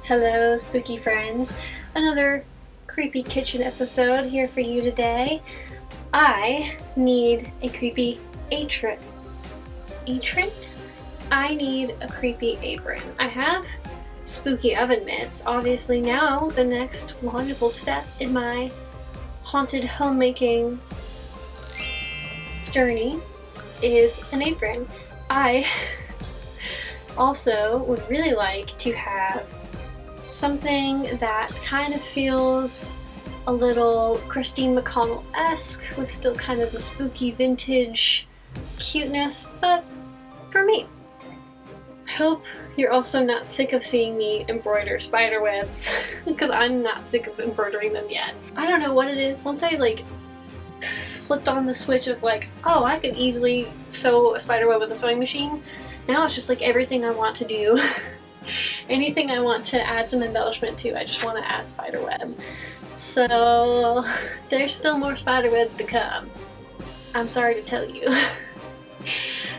Hello, spooky friends. Another creepy kitchen episode here for you today. I need a creepy apron. I need a creepy apron. I have spooky oven mitts. Obviously now the next logical step in my haunted homemaking journey is an apron. I also would really like to have something that kind of feels a little Christine McConnell-esque with still kind of the spooky vintage cuteness, but for me. I hope you're also not sick of seeing me embroider spider webs, because I'm not sick of embroidering them yet. I don't know what it is. Once I flipped on the switch of oh, I could easily sew a spider web with a sewing machine, now it's just everything I want to do. Anything I want to add some embellishment to, I just want to add spider web. So there's still more spider webs to come. I'm sorry to tell you.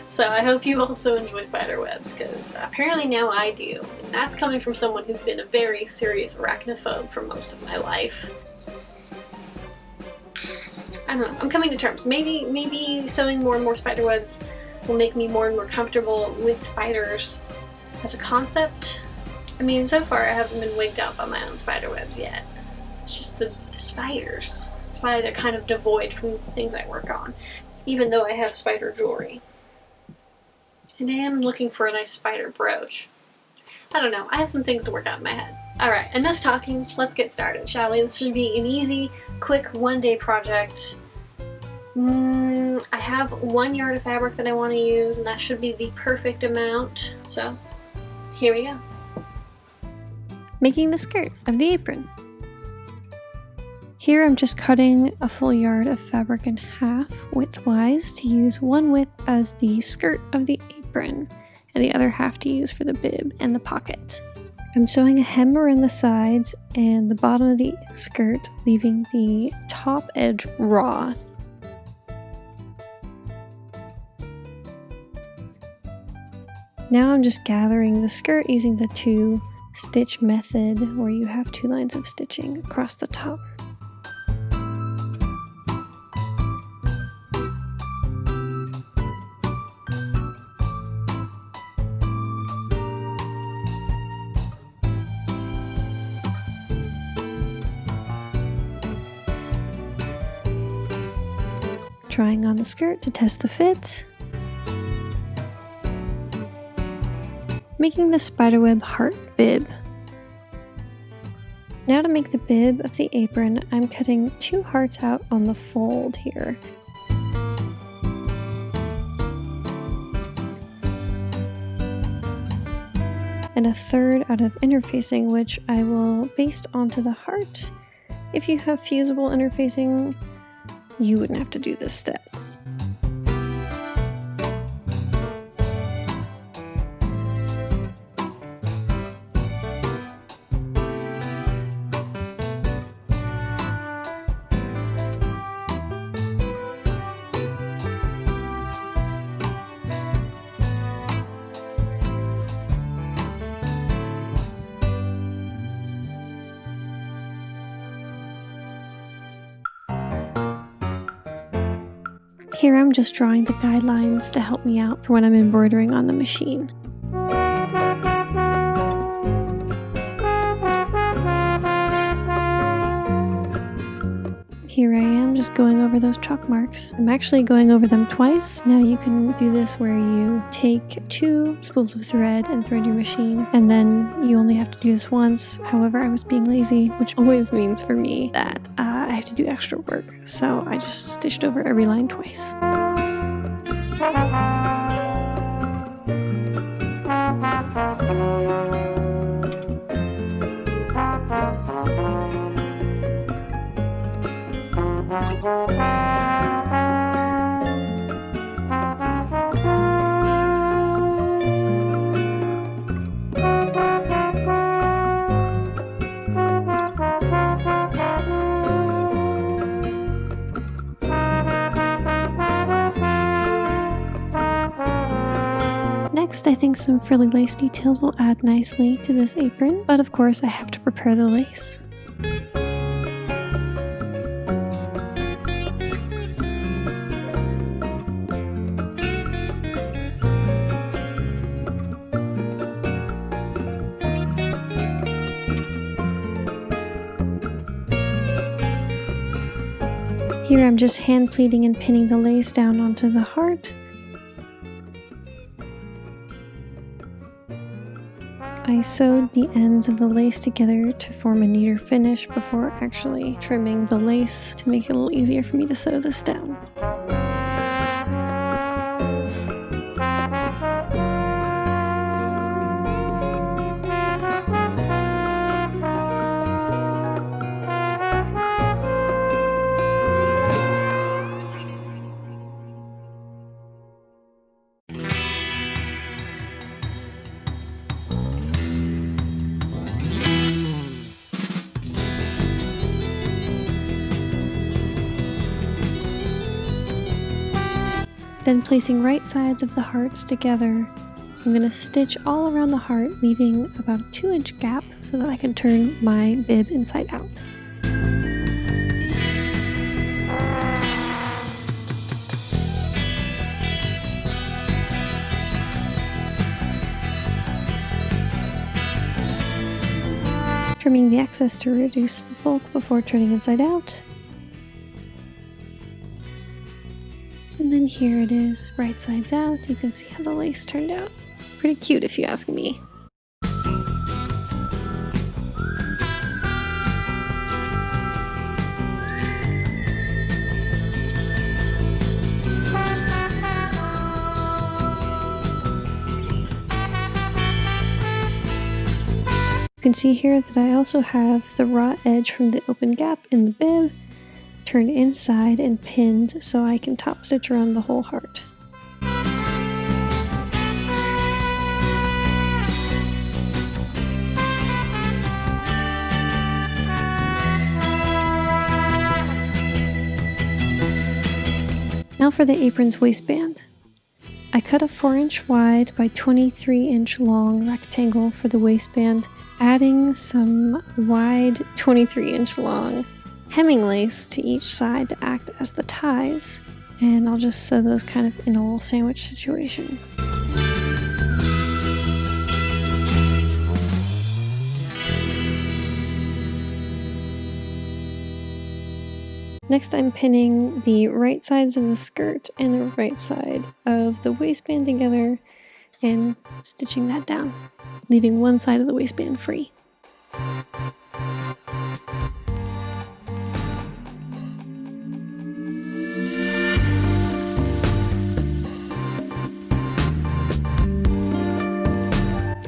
So I hope you also enjoy spider webs, because apparently now I do. And that's coming from someone who's been a very serious arachnophobe for most of my life. I don't know, I'm coming to terms. Maybe sewing more and more spider webs will make me more and more comfortable with spiders as a concept. I mean, so far I haven't been wigged out by my own spider webs yet. It's just the spiders. That's why they're kind of devoid from the things I work on, even though I have spider jewelry. And I am looking for a nice spider brooch. I don't know, I have some things to work out in my head. Alright, enough talking, let's get started, shall we? This should be an easy, quick, one-day project. I have 1 yard of fabric that I want to use, and that should be the perfect amount. So, here we go. Making the skirt of the apron. Here I'm just cutting a full yard of fabric in half widthwise to use one width as the skirt of the apron and the other half to use for the bib and the pocket. I'm sewing a hem around the sides and the bottom of the skirt, leaving the top edge raw. Now I'm just gathering the skirt using the 2-stitch method, where you have 2 lines of stitching across the top. Trying on the skirt to test the fit. Making the spiderweb heart bib. Now to make the bib of the apron, I'm cutting 2 hearts out on the fold here. And a third out of interfacing, which I will baste onto the heart. If you have fusible interfacing, you wouldn't have to do this step. Here I'm just drawing the guidelines to help me out for when I'm embroidering on the machine. Here I am just going over those chalk marks. I'm actually going over them twice. Now you can do this where you take 2 spools of thread and thread your machine, and then you only have to do this once. However, I was being lazy, which always means for me that I have to do extra work. So I just stitched over every line twice. Next, I think some frilly lace details will add nicely to this apron, but of course I have to prepare the lace. Here I'm just hand pleating and pinning the lace down onto the heart. I sewed the ends of the lace together to form a neater finish before actually trimming the lace to make it a little easier for me to sew this down. Then placing right sides of the hearts together, I'm going to stitch all around the heart, leaving about a 2-inch gap so that I can turn my bib inside out. Trimming the excess to reduce the bulk before turning inside out. And then here it is, right sides out. You can see how the lace turned out. Pretty cute if you ask me. You can see here that I also have the raw edge from the open gap in the bib turned inside and pinned so I can top stitch around the whole heart. Now for the apron's waistband. I cut a 4-inch wide by 23-inch long rectangle for the waistband, adding some wide 23-inch long hemming lace to each side to act as the ties, and I'll just sew those kind of in a little sandwich situation. Next I'm pinning the right sides of the skirt and the right side of the waistband together and stitching that down, leaving one side of the waistband free.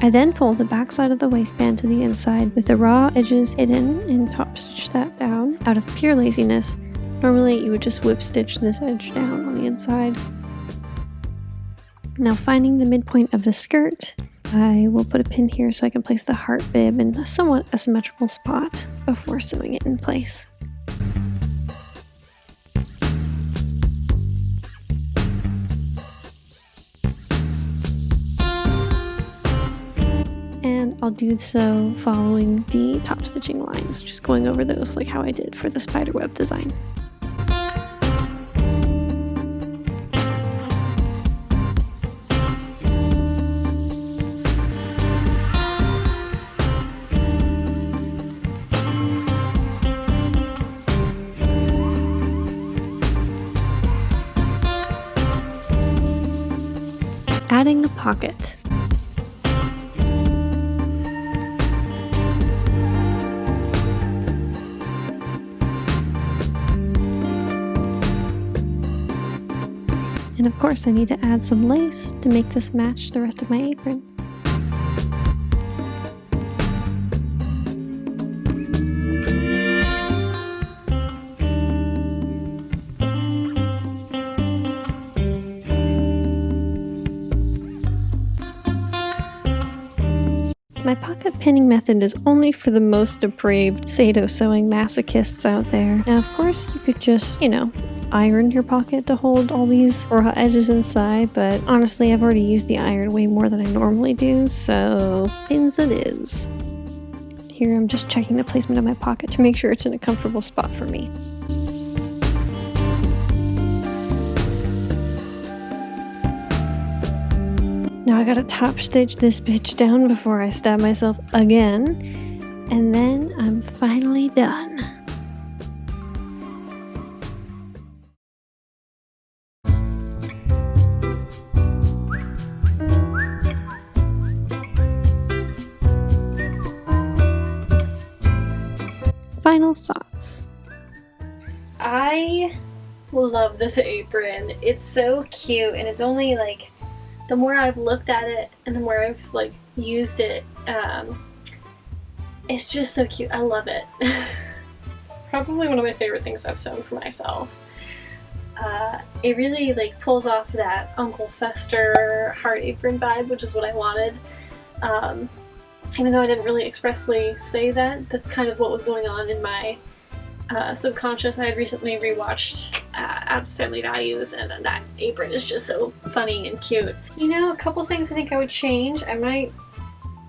I then fold the back side of the waistband to the inside with the raw edges hidden and top stitch that down out of pure laziness. Normally you would just whip stitch this edge down on the inside. Now finding the midpoint of the skirt, I will put a pin here so I can place the heart bib in a somewhat asymmetrical spot before sewing it in place. And I'll do so following the top stitching lines, just going over those like how I did for the spiderweb design. Adding the pocket. And of course I need to add some lace to make this match the rest of my apron. My pocket pinning method is only for the most depraved Sado sewing masochists out there. Now of course you could just, iron your pocket to hold all these raw edges inside, but honestly, I've already used the iron way more than I normally do, so pins it is. Here I'm just checking the placement of my pocket to make sure it's in a comfortable spot for me. Now I gotta top stitch this bitch down before I stab myself again, and then I'm finally done. Final thoughts. I love this apron. It's so cute, and it's only like, the more I've looked at it and the more I've like used it, it's just so cute. I love it. It's probably one of my favorite things I've sewn for myself. It really like pulls off that Uncle Fester heart apron vibe, which is what I wanted. Even though I didn't really expressly say that, that's kind of what was going on in my subconscious. I had recently rewatched Ab's Family Values, and that apron is just so funny and cute. You know, a couple things I think I would change. I might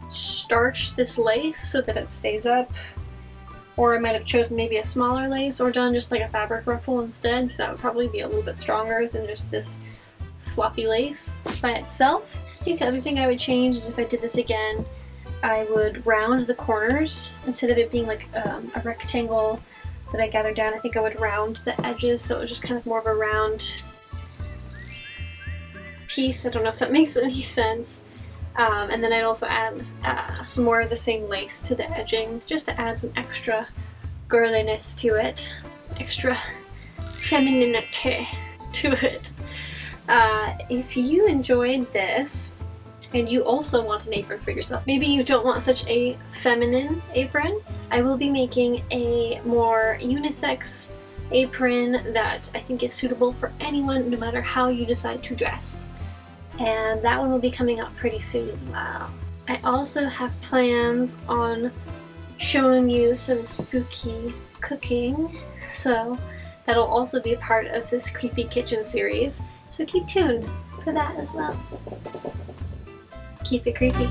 starch this lace so that it stays up, or I might have chosen maybe a smaller lace or done just like a fabric ruffle instead, because that would probably be a little bit stronger than just this floppy lace by itself. I think the other thing I would change is if I did this again, I would round the corners instead of it being like a rectangle that I gathered down. I think I would round the edges so it was just kind of more of a round piece. I don't know if that makes any sense. And then I'd also add some more of the same lace to the edging just to add some extra girliness to it, extra femininity to it. If you enjoyed this and you also want an apron for yourself, maybe you don't want such a feminine apron, I will be making a more unisex apron that I think is suitable for anyone, no matter how you decide to dress. And that one will be coming up pretty soon as well. I also have plans on showing you some spooky cooking, so that'll also be a part of this Creepy Kitchen series. So keep tuned for that as well. Keep it creepy.